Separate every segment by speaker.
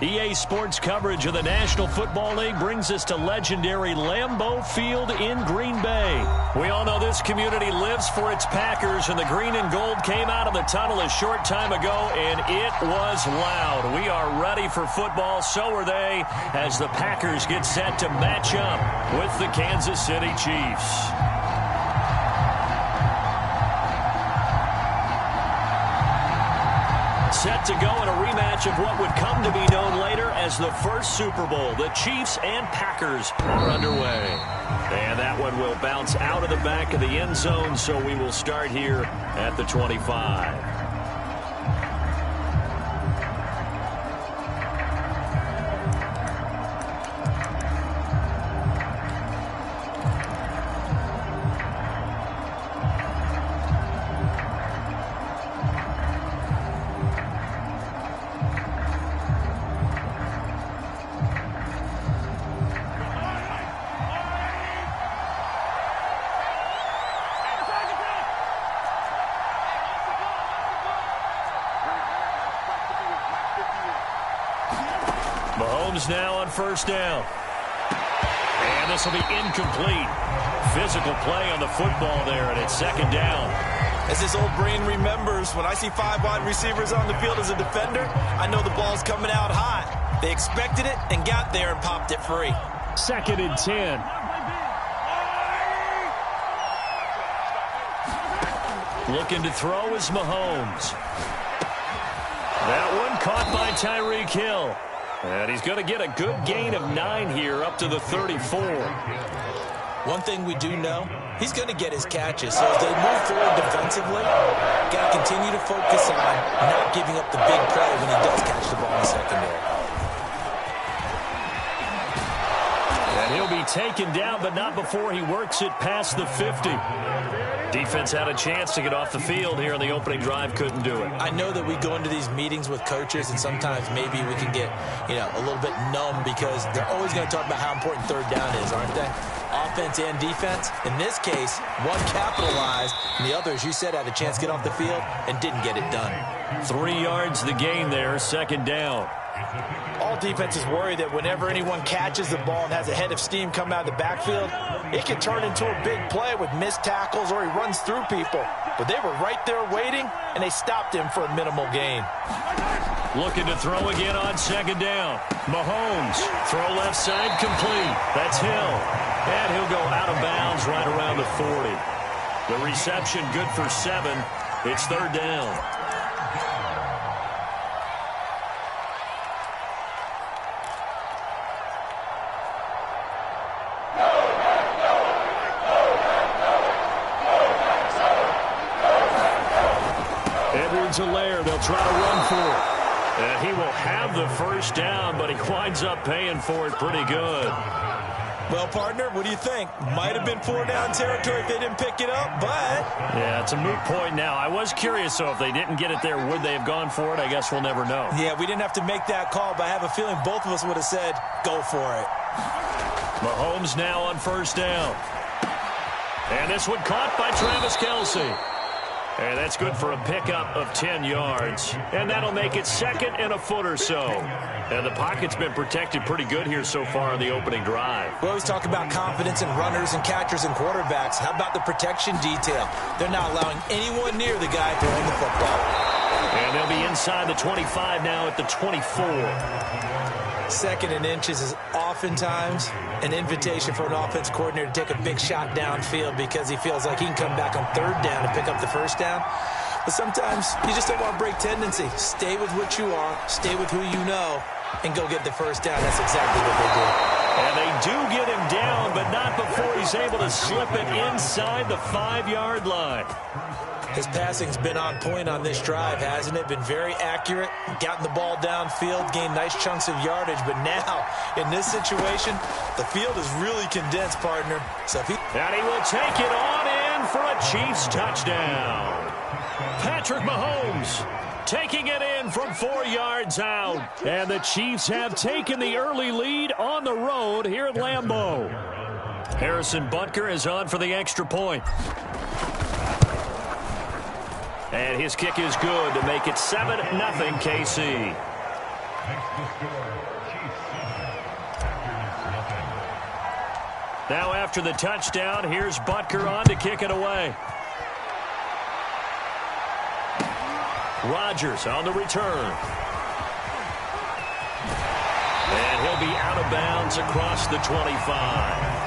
Speaker 1: EA Sports coverage of the National Football League brings us to legendary Lambeau Field in Green Bay. We all know this community lives for its Packers, and the green and gold came out of the tunnel a short time ago, and it was loud. We are ready for football, so are they, as the Packers get set to match up with the Kansas City Chiefs. Set to go in a rematch of what would come to be known later as the first Super Bowl. The Chiefs and Packers are underway. And that one will bounce out of the back of the end zone, so we will start here at the 25. Mahomes now on first down. And this will be incomplete. Physical play on the football there, and it's second down.
Speaker 2: As this old brain remembers, when I see 5 wide receivers on the field as a defender, I know the ball's coming out hot. They expected it and got there and popped it free.
Speaker 1: Second and 10. Looking to throw is Mahomes. That one caught by Tyreek Hill. And he's going to get a good gain of 9 here up to the 34.
Speaker 2: One thing we do know, he's going to get his catches. So as they move forward defensively, got to continue to focus on not giving up the big play when he does catch the ball in the secondary.
Speaker 1: And he'll be taken down, but not before he works it past the 50. Defense had a chance to get off the field here on the opening drive, couldn't do it.
Speaker 2: I know that we go into these meetings with coaches, and sometimes maybe we can get, a little bit numb because they're always going to talk about how important third down is, aren't they? Offense and defense. In this case, one capitalized, and the other, as you said, had a chance to get off the field and didn't get it done.
Speaker 1: 3 yards the gain there, second down.
Speaker 2: All defenses worry that whenever anyone catches the ball and has a head of steam come out of the backfield, it can turn into a big play with missed tackles or he runs through people. But they were right there waiting, and they stopped him for a minimal gain.
Speaker 1: Looking to throw again on second down. Mahomes, throw left side complete. That's Hill. And he'll go out of bounds right around the 40. The reception good for 7. It's third down. Edwards-Helaire, they'll try to run for it. And he will have the first down, but he winds up paying for it pretty good.
Speaker 2: Well, partner, what do you think? Might have been 4-down territory if they didn't pick it up, but...
Speaker 1: Yeah, it's a moot point now. I was curious, so if they didn't get it there, would they have gone for it? I guess we'll never know.
Speaker 2: Yeah, we didn't have to make that call, but I have a feeling both of us would have said, go for it.
Speaker 1: Mahomes now on first down. And this one caught by Travis Kelce. And that's good for a pickup of 10 yards. And that'll make it second and a foot or so. And the pocket's been protected pretty good here so far on the opening drive.
Speaker 2: We always talk about confidence in runners and catchers and quarterbacks. How about the protection detail? They're not allowing anyone near the guy throwing the football.
Speaker 1: And they'll be inside the 25 now at the 24.
Speaker 2: Second and inches is oftentimes an invitation for an offense coordinator to take a big shot downfield because he feels like he can come back on third down and pick up the first down. But sometimes you just don't want to break tendency. Stay with what you are, stay with who you know, and go get the first down. That's exactly what they did.
Speaker 1: And they do get him down, but not before he's able to slip it inside the 5-yard line.
Speaker 2: His passing's been on point on this drive, hasn't it? Been very accurate, gotten the ball downfield, gained nice chunks of yardage. But now, in this situation, the field is really condensed, partner. So if
Speaker 1: and he will take it on in for a Chiefs touchdown. Patrick Mahomes taking it in from 4 yards out. And the Chiefs have taken the early lead on the road here at Lambeau. Harrison Butker is on for the extra point. And his kick is good to make it 7-0 KC. Now after the touchdown, here's Butker on to kick it away. Rodgers on the return. And he'll be out of bounds across the 25.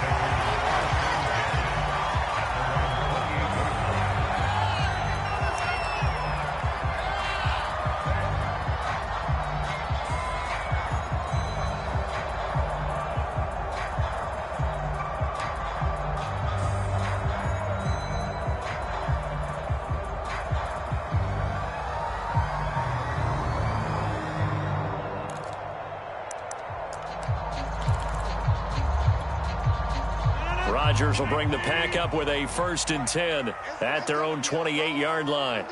Speaker 1: Rodgers will bring the pack up with a 1st and 10 at their own 28-yard line.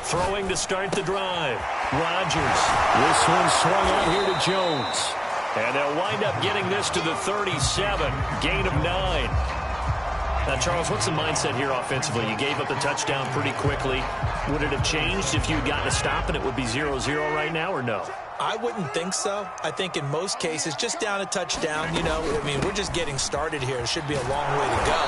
Speaker 1: Throwing to start the drive. Rodgers. This one swung out here to Jones. And they'll wind up getting this to the 37. Gain of 9. Now, Charles, what's the mindset here offensively? You gave up the touchdown pretty quickly. Would it have changed if you had gotten a stop and it would be 0-0 right now, or no?
Speaker 2: I wouldn't think so. I think in most cases, just down a touchdown, we're just getting started here. It should be a long way to go.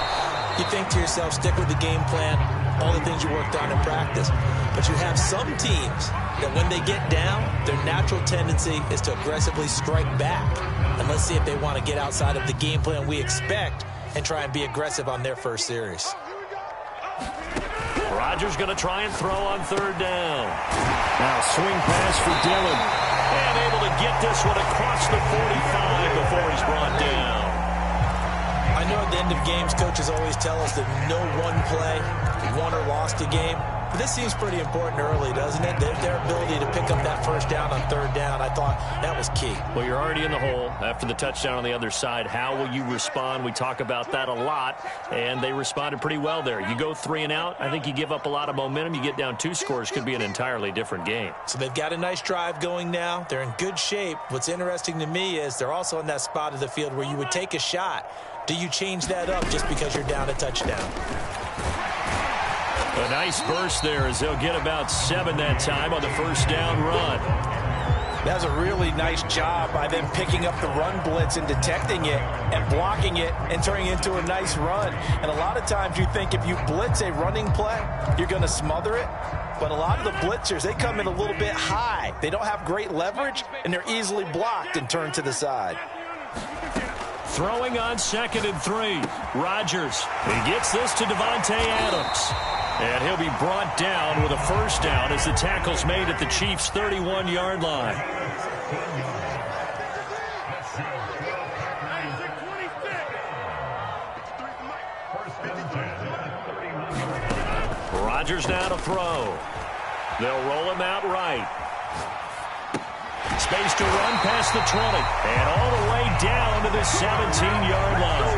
Speaker 2: You think to yourself, stick with the game plan, all the things you worked on in practice. But you have some teams that when they get down, their natural tendency is to aggressively strike back. And let's see if they want to get outside of the game plan we expect and try and be aggressive on their first series.
Speaker 1: Rodgers going to try and throw on 3rd down. Now swing pass for Dillon. And able to get this one across the 45 before he's brought down.
Speaker 2: I know at the end of games, coaches always tell us that no one play won or lost a game. But this seems pretty important early, doesn't it? Their ability to pick up that 1st down on 3rd down, I thought that was key. Well,
Speaker 1: you're already in the hole after the touchdown on the other side. How will you respond? We talk about that a lot, and they responded pretty well there. You go 3 and out, I think you give up a lot of momentum. You get down 2 scores, could be an entirely different game.
Speaker 2: So they've got a nice drive going now. They're in good shape. What's interesting to me is they're also in that spot of the field where you would take a shot. Do you change that up just because you're down a touchdown?
Speaker 1: A nice burst there as they'll get about 7 that time on the 1st down run.
Speaker 2: That was a really nice job by them picking up the run blitz and detecting it and blocking it and turning it into a nice run. And a lot of times you think if you blitz a running play, you're going to smother it. But a lot of the blitzers, they come in a little bit high. They don't have great leverage, and they're easily blocked and turned to the side.
Speaker 1: Throwing on 2nd and 3. Rodgers. He gets this to Davante Adams. And he'll be brought down with a 1st down as the tackle's made at the Chiefs' 31-yard line. Rodgers now to throw. They'll roll him out right. Space to run past the 20. And all the way down to the 17-yard line.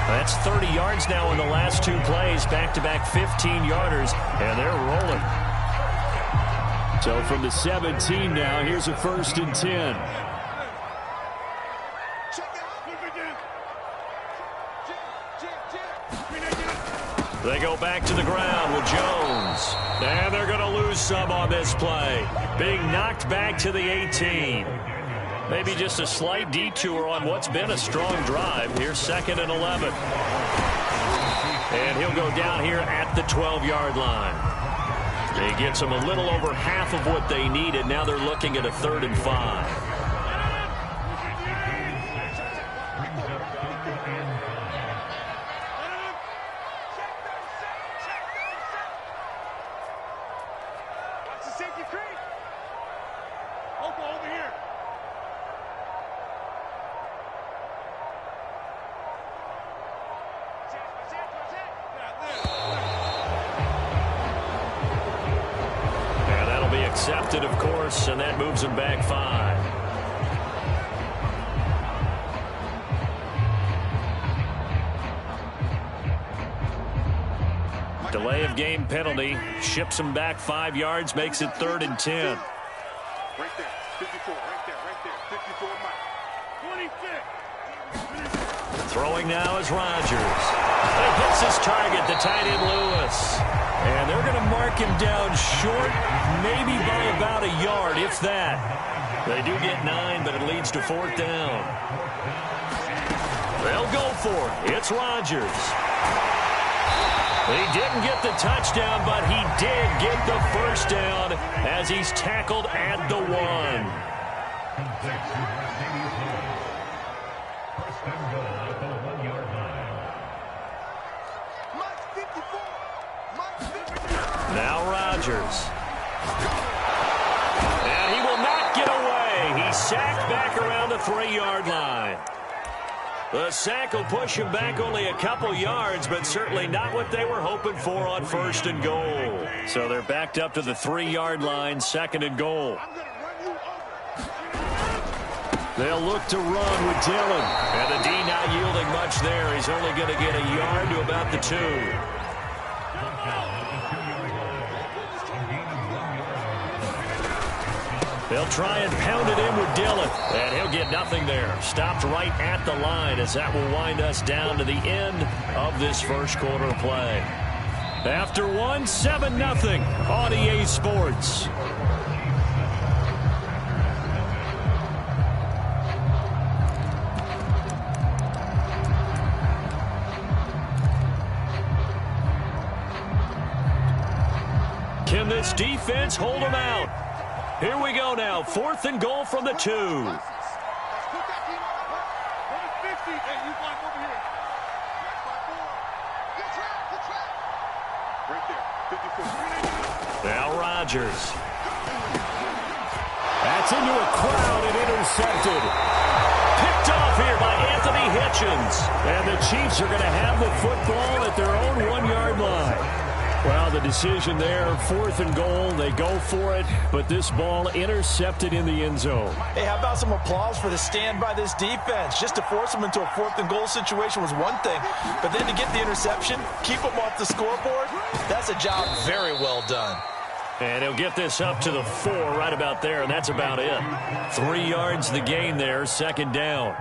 Speaker 1: That's 30 yards now in the last 2 plays. Back-to-back 15-yarders. And they're rolling. So from the 17 now, here's a 1st and 10. They go back to the ground with Jones. And they're going to lose some on this play. Being knocked back to the 18. Maybe just a slight detour on what's been a strong drive. Here's 2nd and 11. And he'll go down here at the 12-yard line. He gets them a little over half of what they needed. Now they're looking at a 3rd and 5. Accepted, of course, and that moves him back 5. Delay of game penalty ships him back 5 yards, makes it 3rd and 10.
Speaker 3: Right there, 54, right there, 54, Mike. 26.
Speaker 1: Throwing now is Rodgers. He hits his target, the tight end Lewis. And they're going to mark him down short, maybe by about a yard, if that. They do get 9, but it leads to 4th down. They'll go for it. It's Rodgers. He didn't get the touchdown, but he did get the first down as he's tackled at the 1. Now Rodgers. And he will not get away. He's sacked back around the 3-yard line. The sack will push him back only a couple yards, but certainly not what they were hoping for on 1st and goal. So they're backed up to the 3-yard line, 2nd and goal. They'll look to run with Dillon. And the D not yielding much there. He's only going to get a yard to about the 2. They'll try and pound it in with Dillon. And he'll get nothing there. Stopped right at the line as that will wind us down to the end of this first quarter of play. After 1, 7-0 on EA Sports. Can this defense hold them out? Here we go now. 4th and goal from the 2. Now Rodgers. That's into a crowd and intercepted. Picked off here by Anthony Hitchens. And the Chiefs are going to have the football at their own 1-yard line. Well, the decision there, 4th and goal, they go for it, but this ball intercepted in the end zone.
Speaker 2: Hey, how about some applause for the stand by this defense? Just to force them into a 4th and goal situation was one thing, but then to get the interception, keep them off the scoreboard, that's a job very well done.
Speaker 1: And he'll get this up to the 4 right about there, and that's about it. 3 yards the gain there, 2nd down.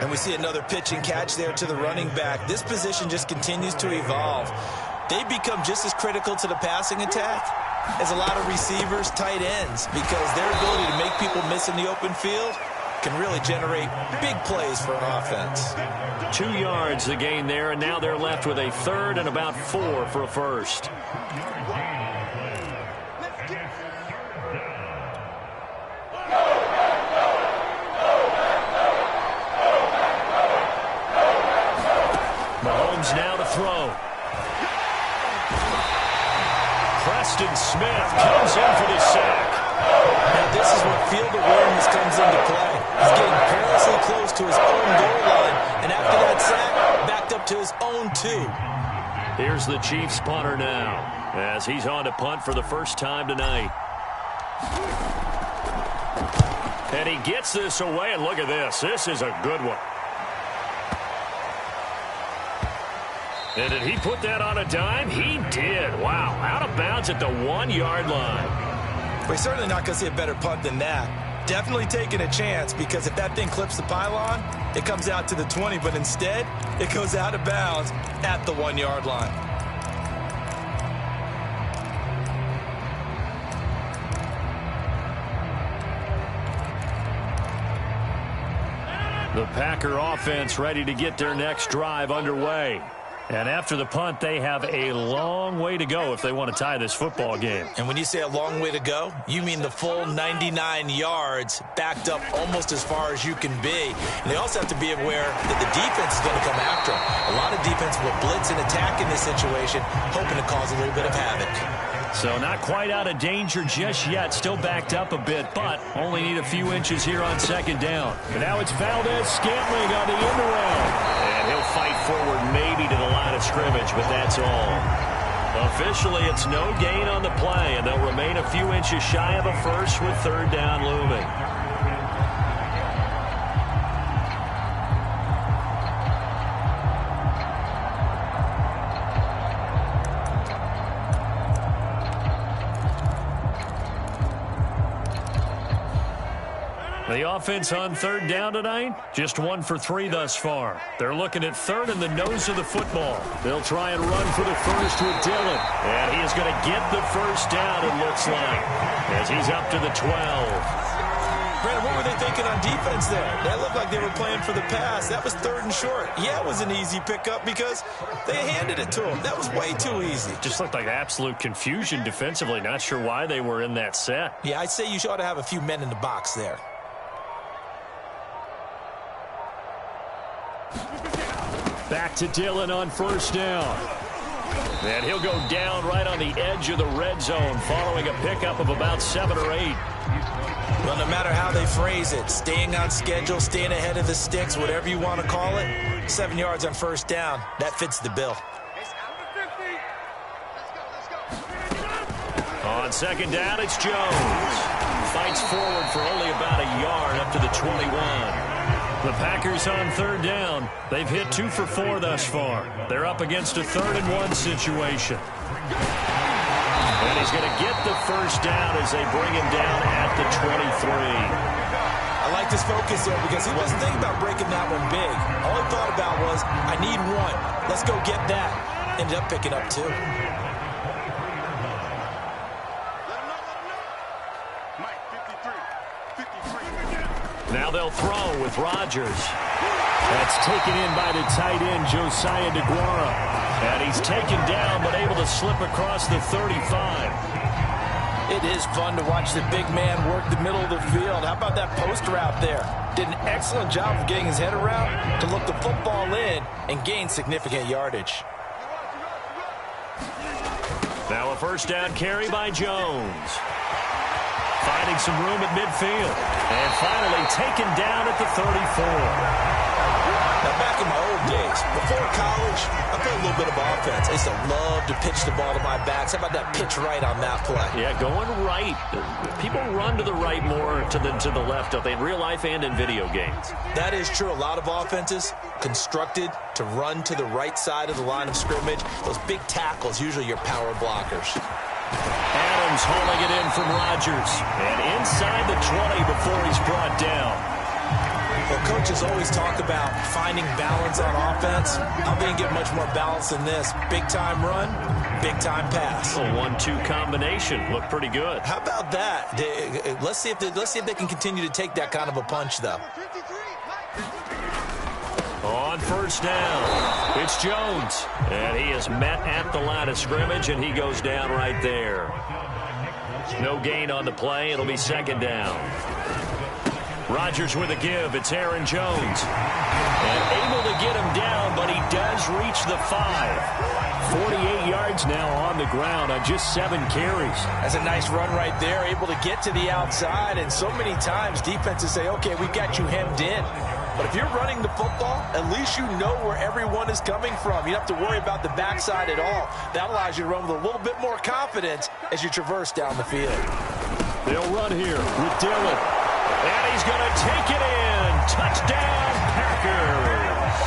Speaker 2: And we see another pitch and catch there to the running back. This position just continues to evolve. They become just as critical to the passing attack as a lot of receivers, tight ends, because their ability to make people miss in the open field can really generate big plays for an offense.
Speaker 1: 2 yards the gain there, and now they're left with a 3rd and about 4 for a first. Mahomes now to throw. Preston Smith comes in for the sack.
Speaker 2: Now this is when field awareness comes into play. He's getting perilously close to his own goal line, and after that sack, backed up to his own 2.
Speaker 1: Here's the Chiefs punter now, as he's on to punt for the first time tonight. And he gets this away, and look at this. This is a good one. And did he put that on a dime? He did. Wow. Out of bounds at the 1-yard line.
Speaker 2: We're certainly not going to see a better punt than that. Definitely taking a chance, because if that thing clips the pylon, it comes out to the 20, but instead, it goes out of bounds at the 1-yard line.
Speaker 1: The Packer offense ready to get their next drive underway. And after the punt, they have a long way to go if they want to tie this football game.
Speaker 2: And when you say a long way to go, you mean the full 99 yards backed up almost as far as you can be. And they also have to be aware that the defense is going to come after them. A lot of defense will blitz and attack in this situation, hoping to cause a little bit of havoc.
Speaker 1: So not quite out of danger just yet. Still backed up a bit, but only need a few inches here on 2nd down. And now it's Valdez-Scantling on the end around. And he'll fight forward maybe to the line of scrimmage, but that's all. Officially, it's no gain on the play, and they'll remain a few inches shy of a first with 3rd down looming. The offense on third down tonight, just 1 for 3 thus far. They're looking at third in the nose of the football. They'll try and run for the first with Dillon. And he is going to get the first down, it looks like, as he's up to the 12.
Speaker 2: Brandon, what were they thinking on defense there? That looked like they were playing for the pass. That was 3rd and short. Yeah, it was an easy pickup because they handed it to him. That was way too easy.
Speaker 1: Just looked like absolute confusion defensively. Not sure why they were in that set.
Speaker 2: Yeah, I'd say you ought to have a few men in the box there.
Speaker 1: Back to Dillon on first down. And he'll go down right on the edge of the red zone following a pickup of about 7 or 8.
Speaker 2: Well, no matter how they phrase it, staying on schedule, staying ahead of the sticks, whatever you want to call it, 7 yards on first down, that fits the bill.
Speaker 1: On second down, it's Jones. Fights forward for only about a yard up to the 21. The Packers on third down. They've hit 2 for 4 thus far. They're up against a 3rd and 1 situation. And he's going to get the first down as they bring him down at the 23.
Speaker 2: I like this focus there because he wasn't thinking about breaking that one big. All he thought about was, I need 1. Let's go get that. Ended up picking up 2.
Speaker 1: Now they'll throw with Rodgers. That's taken in by the tight end, Josiah DeGuara. And he's taken down but able to slip across the 35.
Speaker 2: It is fun to watch the big man work the middle of the field. How about that post route there? Did an excellent job of getting his head around to look the football in and gain significant yardage.
Speaker 1: Now a first down carry by Jones. Finding some room at midfield. And finally taken down at the 34.
Speaker 2: Now, back in my old days, before college, I played a little bit of offense. I used to love to pitch the ball to my backs. How about that pitch right on that play?
Speaker 1: Yeah, going right. People run to the right more to the left, don't they, in real life and in video games?
Speaker 2: That is true. A lot of offenses constructed to run to the right side of the line of scrimmage. Those big tackles, usually your power blockers.
Speaker 1: Adams hauling it in from Rodgers. And inside the 20 before he's brought down.
Speaker 2: Well, coaches always talk about finding balance on offense. I don't think you get much more balance than this. Big-time run, big-time pass.
Speaker 1: A 1-2 combination. Looked pretty good.
Speaker 2: How about that? Let's see if they can continue to take that kind of a punch, though.
Speaker 1: On first down, it's Jones. And he is met at the line of scrimmage, and he goes down right there. No gain on the play. It'll be second down. Rodgers with a give. It's Aaron Jones. And able to get him down, but he does reach the 5. 48 yards now on the ground on just 7 carries.
Speaker 2: That's a nice run right there. Able to get to the outside. And so many times defenses say, okay, we've got you hemmed in. But if you're running the football, at least you know where everyone is coming from. You don't have to worry about the backside at all. That allows you to run with a little bit more confidence as you traverse down the field.
Speaker 1: They'll run here with Dillon. And he's going to take it in. Touchdown, Packers.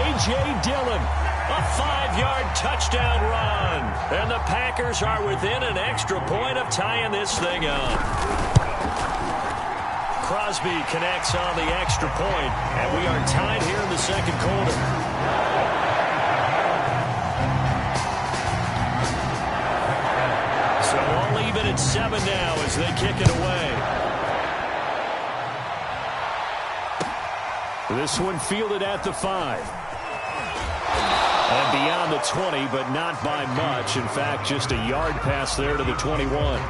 Speaker 1: A.J. Dillon, a 5-yard touchdown run. And the Packers are within an extra point of tying this thing up. Crosby connects on the extra point, and we are tied here in the second quarter. So all even at 7 now as they kick it away. This one fielded at the 5. And beyond the 20, but not by much. In fact, just a yard pass there to the 21.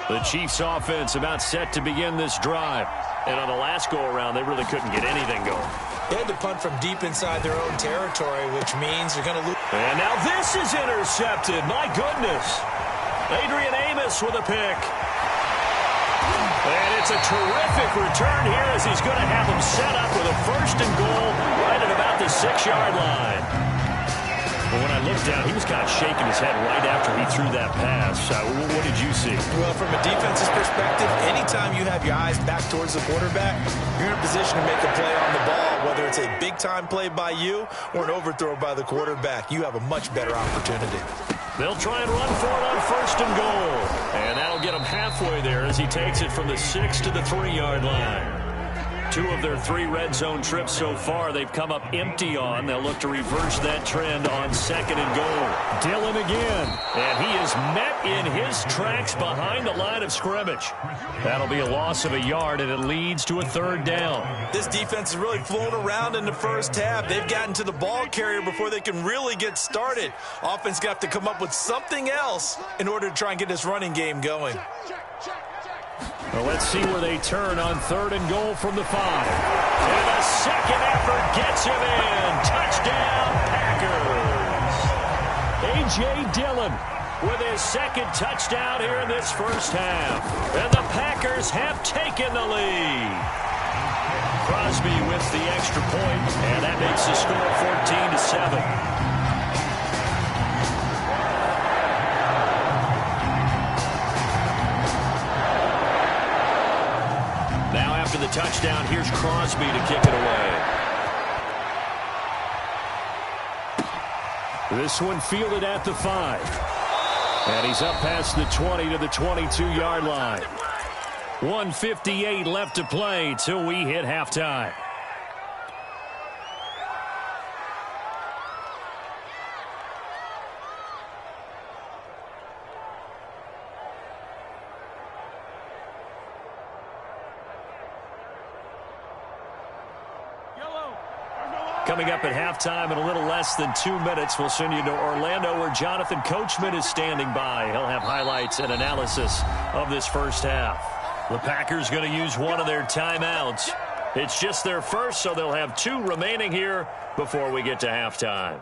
Speaker 1: The Chiefs offense about set to begin this drive. And on the last go-around, they really couldn't get anything going.
Speaker 2: They had to punt from deep inside their own territory, which means they're going to lose.
Speaker 1: And now this is intercepted. My goodness. Adrian Amos with a pick. And it's a terrific return here as he's going to have him set up with a 1st and goal right at about the 6-yard line. Well, when I looked down, he was kind of shaking his head right after he threw that pass. What did you see?
Speaker 2: Well, from a defense's perspective, anytime you have your eyes back towards the quarterback, you're in a position to make a play on the ball, whether it's a big-time play by you or an overthrow by the quarterback. You have a much better opportunity.
Speaker 1: They'll try and run for it on 1st and goal. And that'll get him halfway there as he takes it from the 6 to the 3-yard line. 2 of their 3 red zone trips so far they've come up empty on. They'll look to reverse that trend on 2nd and goal. Dillon again. And he is met in his tracks behind the line of scrimmage. That'll be a loss of a yard, and it leads to a 3rd down.
Speaker 2: This defense has really flown around in the first half. They've gotten to the ball carrier before they can really get started. Offense got to come up with something else in order to try and get this running game going.
Speaker 1: Well, let's see where they turn on 3rd and goal from the 5. And a second effort gets him in. Touchdown, Packers. A.J. Dillon with his 2nd touchdown here in this first half. And the Packers have taken the lead. Crosby with the extra point, and that makes the score 14-7. After the touchdown, here's Crosby to kick it away. This one fielded at the 5. And he's up past the 20 to the 22-yard line. 1:58 left to play till we hit halftime. Coming up at halftime in a little less than 2 minutes, we'll send you to Orlando where Jonathan Coachman is standing by. He'll have highlights and analysis of this first half. The Packers going to use one of their timeouts. It's just their first, so they'll have 2 remaining here before we get to halftime.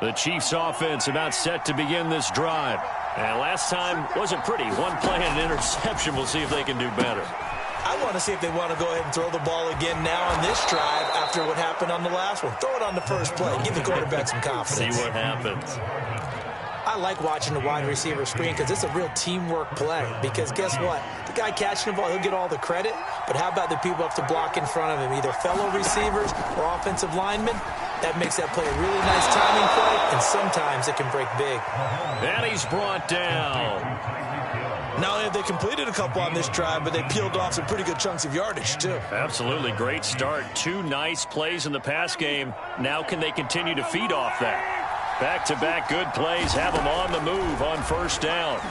Speaker 1: The Chiefs offense about set to begin this drive. And last time wasn't pretty. 1 play and an interception. We'll see if they can do better.
Speaker 2: I want to see if they want to go ahead and throw the ball again now on this drive after what happened on the last one. Throw it on the first play. Give the quarterback some confidence.
Speaker 1: See what happens.
Speaker 2: I like watching the wide receiver screen because it's a real teamwork play. Because guess what? The guy catching the ball, he'll get all the credit. But how about the people up to block in front of him? Either fellow receivers or offensive linemen. That makes that play a really nice timing play, and sometimes it can break big.
Speaker 1: And he's brought down.
Speaker 2: Not only have they completed a couple on this drive, but they peeled off some pretty good chunks of yardage, too.
Speaker 1: Absolutely. Great start. 2 nice plays in the pass game. Now can they continue to feed off that? Back-to-back good plays have them on the move on 1st down.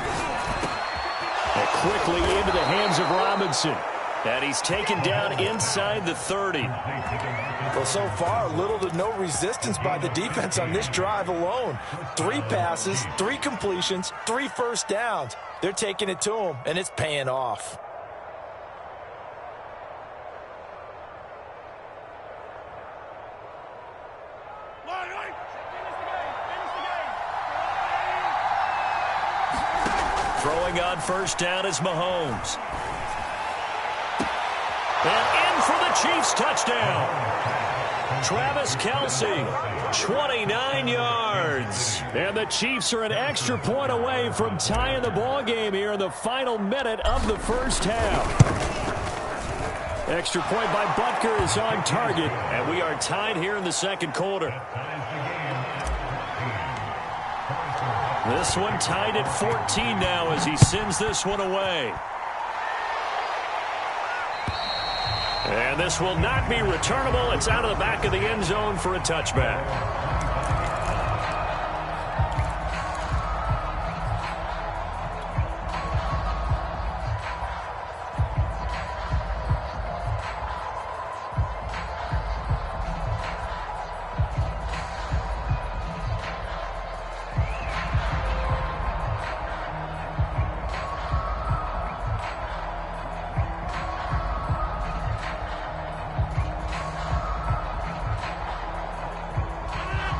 Speaker 1: And quickly into the hands of Robinson. And he's taken down inside the 30.
Speaker 2: Well, so far, little to no resistance by the defense on this drive alone. 3 passes, 3 completions, 3 first downs. They're taking it to him, and it's paying off.
Speaker 1: Throwing on 1st down is Mahomes. And in for the Chiefs touchdown. Travis Kelce, 29 yards. And the Chiefs are an extra point away from tying the ball game here in the final minute of the first half. Extra point by Butker is on target, and we are tied here in the 2nd quarter. This one tied at 14 now as he sends this one away. And this will not be returnable. It's out of the back of the end zone for a touchback.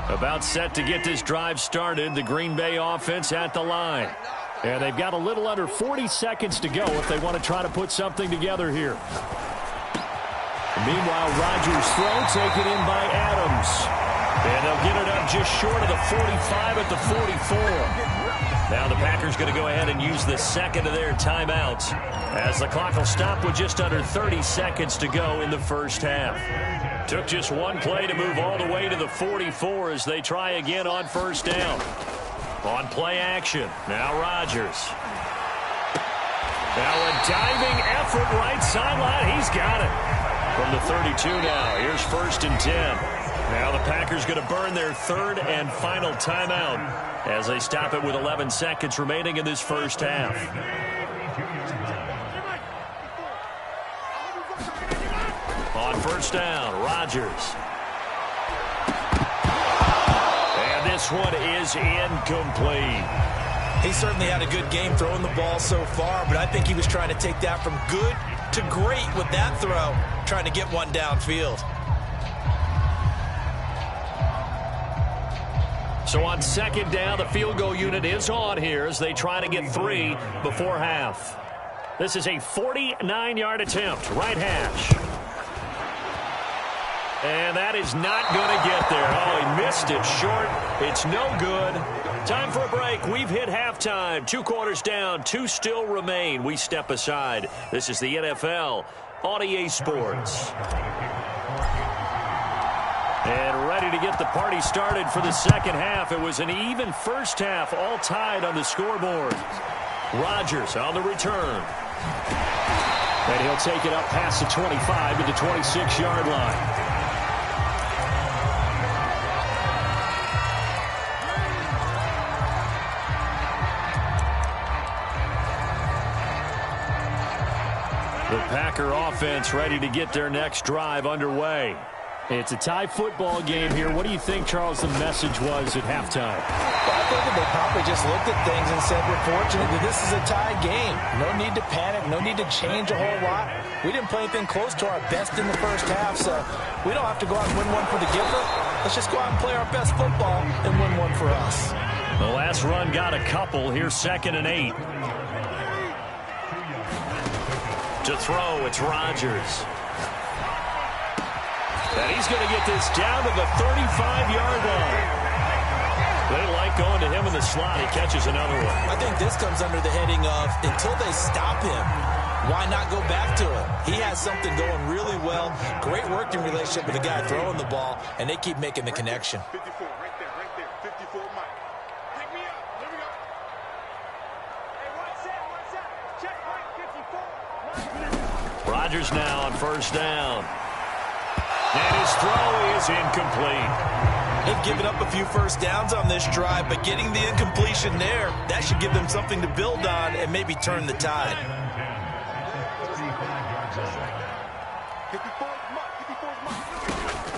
Speaker 1: About set to get this drive started, the Green Bay offense at the line. And they've got a little under 40 seconds to go if they want to try to put something together here. Meanwhile, Rodgers' throw taken in by Adams. And they'll get it up just short of the 45 at the 44. Now the Packers going to go ahead and use the second of their timeouts as the clock will stop with just under 30 seconds to go in the first half. Took just one play to move all the way to the 44 as they try again on first down. On play action, now Rodgers. Now a diving effort right sideline. He's got it. From the 32 now, here's 1st and 10. Now the Packers going to burn their third and final timeout as they stop it with 11 seconds remaining in this first half. On first down, Rodgers. And this one is incomplete.
Speaker 2: He certainly had a good game throwing the ball so far, but I think he was trying to take that from good to great with that throw, trying to get one downfield.
Speaker 1: So on second down, the field goal unit is on here as they try to get 3 before half. This is a 49-yard attempt, right hash. And that is not going to get there. Oh, he missed it short. It's no good. Time for a break. We've hit halftime. 2 quarters down. 2 still remain. We step aside. This is the NFL on EA Sports. And ready to get the party started for the second half. It was an even first half, all tied on the scoreboard. Rodgers on the return. And he'll take it up past the 25 to the 26-yard line. The Packer offense ready to get their next drive underway. It's a tie football game here. What do you think, Charles, the message was at halftime?
Speaker 2: Well, I think they probably just looked at things and said, we're fortunate that this is a tie game. No need to panic. No need to change a whole lot. We didn't play anything close to our best in the first half, so we don't have to go out and win one for the giver. Let's just go out and play our best football and win one for us.
Speaker 1: The last run got a couple. Here's 2nd and 8. To throw, it's Rodgers. And he's going to get this down to the 35-yard line. They like going to him in the slot. He catches another one.
Speaker 2: I think this comes under the heading of until they stop him, why not go back to it? He has something going really well. Great working relationship with the guy throwing the ball, and they keep making the connection.
Speaker 3: 54, right there, 54, Mike. Pick me up. Here we go. Hey, what's that? Check right, 54.
Speaker 1: Rodgers now on first down. And his throw is incomplete.
Speaker 2: They've given up a few first downs on this drive, but getting the incompletion there, that should give them something to build on and maybe turn the tide.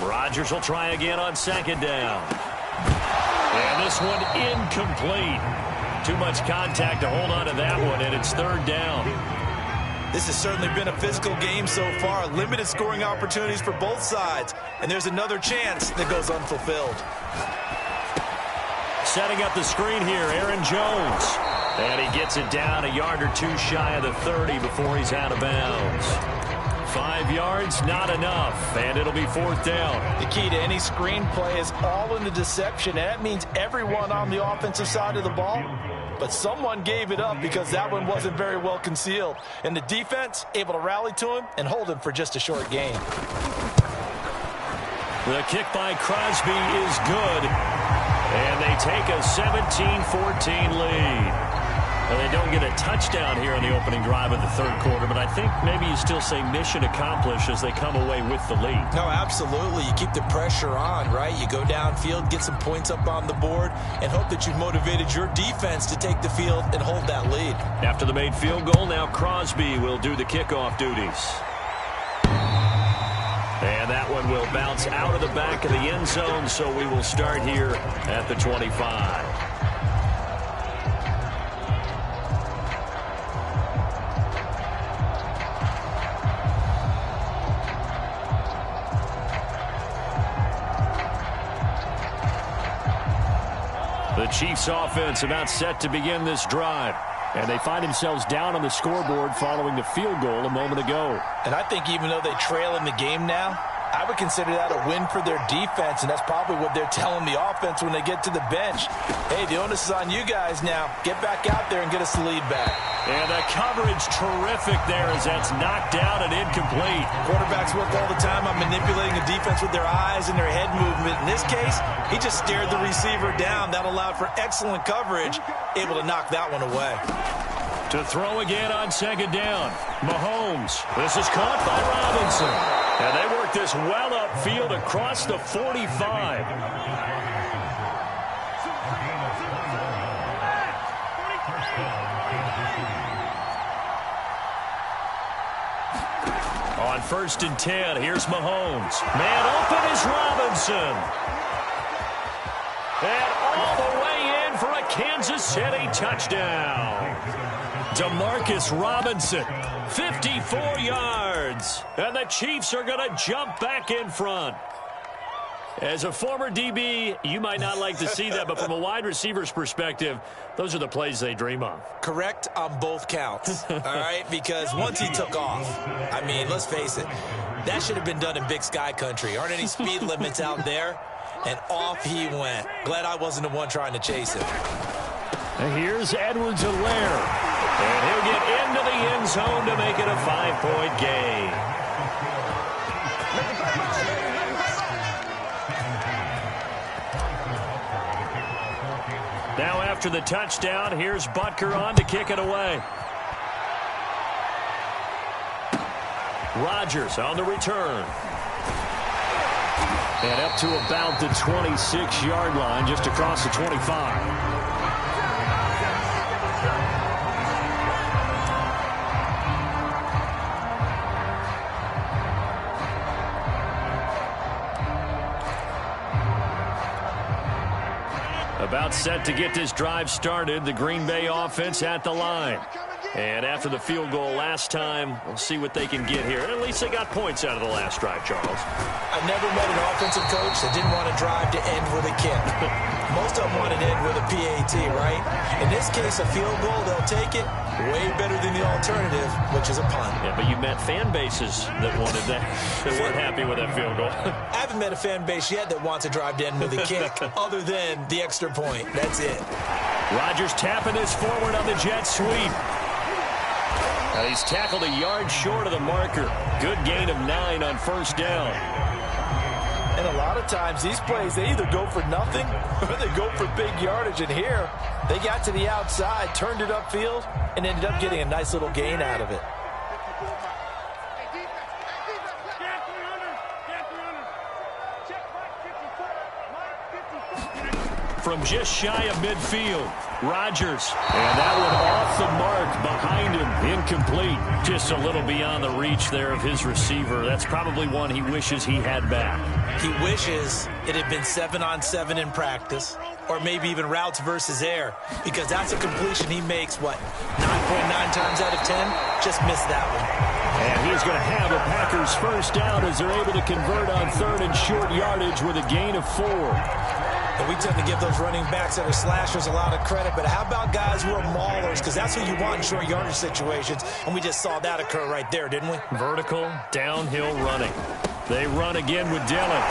Speaker 1: Rodgers will try again on second down. And this one incomplete. Too much contact to hold on to that one, and it's 3rd down.
Speaker 2: This has certainly been a physical game so far. Limited scoring opportunities for both sides. And there's another chance that goes unfulfilled.
Speaker 1: Setting up the screen here, Aaron Jones. And he gets it down a yard or 2 shy of the 30 before he's out of bounds. 5 yards, not enough. And it'll be 4th down.
Speaker 2: The key to any screenplay is all in the deception. And that means everyone on the offensive side of the ball. But someone gave it up because that one wasn't very well concealed. And the defense able to rally to him and hold him for just a short gain.
Speaker 1: The kick by Crosby is good. And they take a 17-14 lead. And they don't get a touchdown here on the opening drive of the 3rd quarter, but I think maybe you still say mission accomplished as they come away with the lead.
Speaker 2: No, absolutely. You keep the pressure on, right? You go downfield, get some points up on the board, and hope that you've motivated your defense to take the field and hold that lead.
Speaker 1: After the made field goal, now Crosby will do the kickoff duties. And that one will bounce out of the back of the end zone, so we will start here at the 25. The Chiefs offense about set to begin this drive. And they find themselves down on the scoreboard following the field goal a moment ago.
Speaker 2: And I think even though they trail in the game now, I would consider that a win for their defense, and that's probably what they're telling the offense when they get to the bench. Hey, the onus is on you guys now. Get back out there and get us the lead back.
Speaker 1: And the coverage terrific there as that's knocked down and incomplete.
Speaker 2: Quarterbacks work all the time on manipulating the defense with their eyes and their head movement. In this case, he just stared the receiver down. That allowed for excellent coverage, able to knock that one away.
Speaker 1: To throw again on second down. Mahomes. This is caught by Robinson. And they work this well upfield across the 45. On 1st and 10, here's Mahomes. Man open is Robinson. And all the way in for a Kansas City touchdown. Demarcus Robinson, 54 yards. And the Chiefs are going to jump back in front. As a former DB, you might not like to see that, but from a wide receiver's perspective, those are the plays they dream of.
Speaker 2: Correct on both counts, all right? Because once he took off, I mean, let's face it, that should have been done in Big Sky country. Aren't any speed limits out there? And off he went. Glad I wasn't the one trying to chase him.
Speaker 1: And here's Edwards-Helaire. And he'll get into the end zone to make it a 5-point gain. Now after the touchdown, here's Butker on to kick it away. Rodgers on the return. And up to about the 26-yard line, just across the 25. About set to get this drive started. The Green Bay offense at the line. And after the field goal last time, we'll see what they can get here. At least they got points out of the last drive, Charles.
Speaker 2: I've never met an offensive coach that didn't want to drive to end with a kick. Most of them want to end with a PAT, right? In this case, a field goal, they'll take it. Way better than the alternative, which is a punt.
Speaker 1: Yeah, but you met fan bases that wanted that, that weren't happy with that field goal.
Speaker 2: I haven't met a fan base yet that wants to drive to end with a kick other than the extra point. That's it.
Speaker 1: Rodgers tapping this forward on the jet sweep. Now he's tackled a yard short of the marker. Good gain of 9 on 1st down.
Speaker 2: And a lot of times these plays, they either go for nothing or they go for big yardage. And here, they got to the outside, turned it upfield, and ended up getting a nice little gain out of it.
Speaker 1: From just shy of midfield, Rodgers. And that one off the mark behind him, incomplete. Just a little beyond the reach there of his receiver. That's probably one he wishes he had back.
Speaker 2: He wishes it had been 7-on-7 in practice, or maybe even routes versus air, because that's a completion he makes, 9.9 times out of 10? Just missed that one.
Speaker 1: And he's going to have a Packers first down as they're able to convert on 3rd and short yardage with a gain of 4.
Speaker 2: And we tend to give those running backs that are slashers a lot of credit, but how about guys who are maulers? Because that's who you want in short yardage situations, and we just saw that occur right there, didn't we?
Speaker 1: Vertical, downhill running. They run again with Dillon.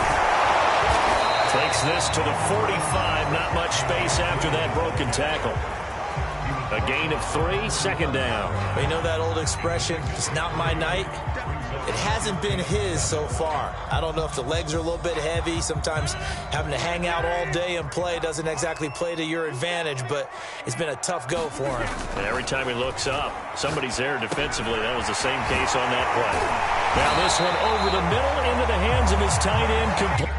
Speaker 1: Takes this to the 45, not much space after that broken tackle. A gain of 3, 2nd down.
Speaker 2: Well, you know that old expression, it's not my night? It hasn't been his so far. I don't know if the legs are a little bit heavy. Sometimes having to hang out all day and play doesn't exactly play to your advantage, but it's been a tough go for him.
Speaker 1: And every time he looks up, somebody's there defensively. That was the same case on that play. Now this one over the middle into the hands of his tight end. Complete.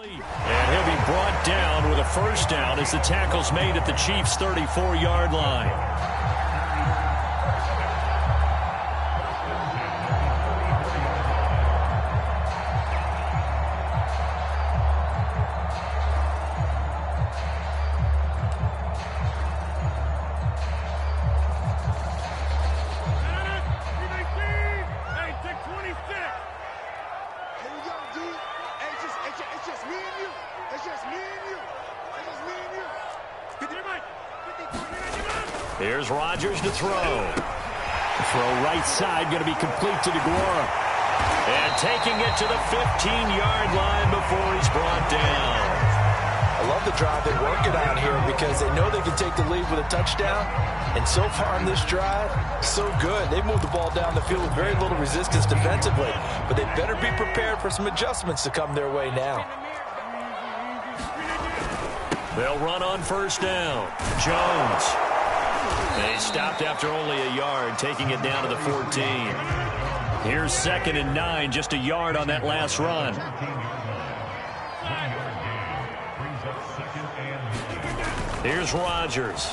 Speaker 1: And he'll be brought down with a first down as the tackle's made at the Chiefs' 34-yard line. Here's Rodgers to throw. The throw right side going to be complete to DeGuara. And taking it to the 15-yard line before he's brought down.
Speaker 2: I love the drive they're working on here because they know they can take the lead with a touchdown. And so far on this drive, so good. They moved the ball down the field with very little resistance defensively. But they better be prepared for some adjustments to come their way now.
Speaker 1: They'll run on first down. Jones. They stopped after only a yard, taking it down to the 14. Here's 2nd and 9, just a yard on that last run. Here's Rodgers.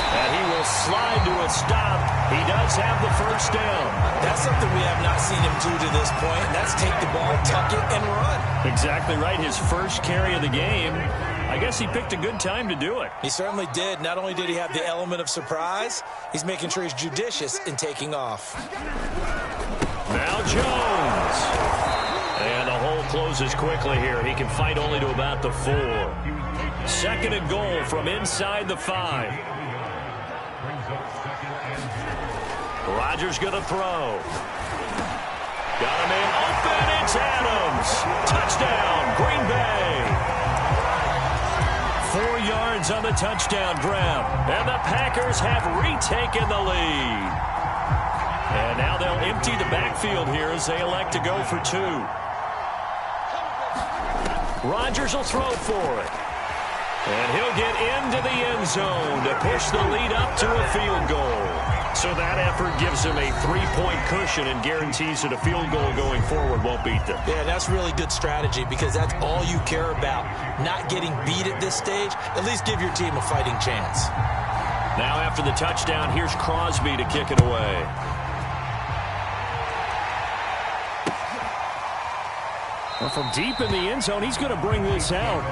Speaker 1: And he will slide to a stop. He does have the first down.
Speaker 2: That's something we have not seen him do to this point. That's take the ball, tuck it, and run.
Speaker 1: Exactly right. His first carry of the game. I guess he picked a good time to do it.
Speaker 2: He certainly did. Not only did he have the element of surprise, he's making sure he's judicious in taking off.
Speaker 1: Now Jones. And the hole closes quickly here. He can fight only to about the 4. 2nd and goal from inside the 5. Rodgers going to throw. Got him in open. It's Adams. Touchdown, Green Bay. 4 yards on the touchdown grab. And the Packers have retaken the lead. And now they'll empty the backfield here as they elect to go for 2. Rodgers will throw for it. And he'll get into the end zone to push the lead up to a field goal. So that effort gives him a 3-point cushion and guarantees that a field goal going forward won't beat them.
Speaker 2: Yeah, that's really good strategy because that's all you care about. Not getting beat at this stage. At least give your team a fighting chance.
Speaker 1: Now after the touchdown, here's Crosby to kick it away. Well, from deep in the end zone, he's going to bring this out.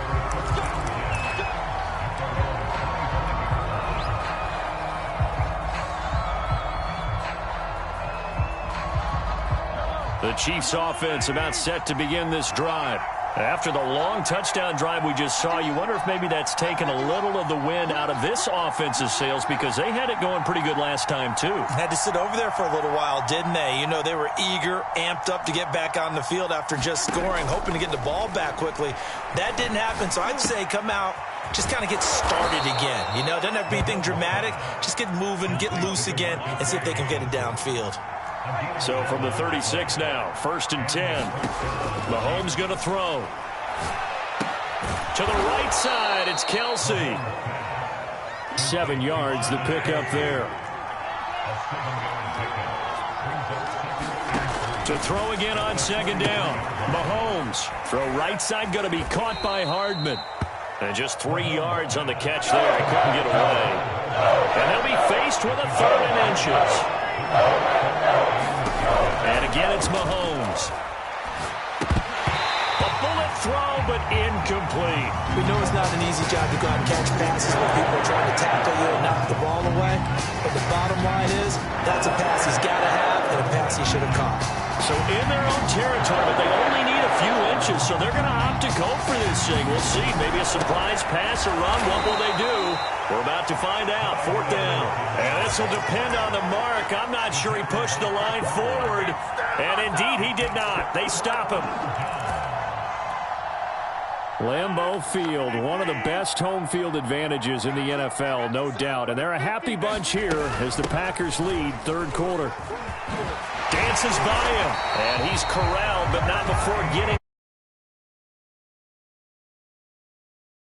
Speaker 1: The Chiefs offense about set to begin this drive. After the long touchdown drive we just saw, you wonder if maybe that's taken a little of the wind out of this offense's sails because they had it going pretty good last time too.
Speaker 2: Had to sit over there for a little while, didn't they? You know, they were eager, amped up to get back on the field after just scoring, hoping to get the ball back quickly. That didn't happen, so I'd say come out, just kind of get started again. You know, doesn't have to be anything dramatic. Just get moving, get loose again, and see if they can get it downfield.
Speaker 1: So from the 36 now, 1st and 10. Mahomes going to throw. To the right side, it's Kelsey. 7 yards, the pickup there. To throw again on 2nd down. Mahomes. Throw right side, going to be caught by Hardman. And just 3 yards on the catch there. He couldn't get away. And he'll be faced with a 3rd and inches. And again, it's Mahomes. A bullet throw, but incomplete.
Speaker 2: We know it's not an easy job to go out and catch passes when people are trying to tackle you and knock the ball away. But the bottom line is, that's a pass he's got to have and a pass he should have caught.
Speaker 1: So in their own territory, but they only need a few inches, so they're going to opt to go for this thing. We'll see. Maybe a surprise pass or run. What will they do? We're about to find out. 4th down. And this will depend on the mark. I'm not sure he pushed the line forward. And indeed, he did not. They stop him. Lambeau Field, one of the best home field advantages in the NFL, no doubt. And they're a happy bunch here as the Packers lead 3rd quarter. Dances by him. And he's corralled, but not before getting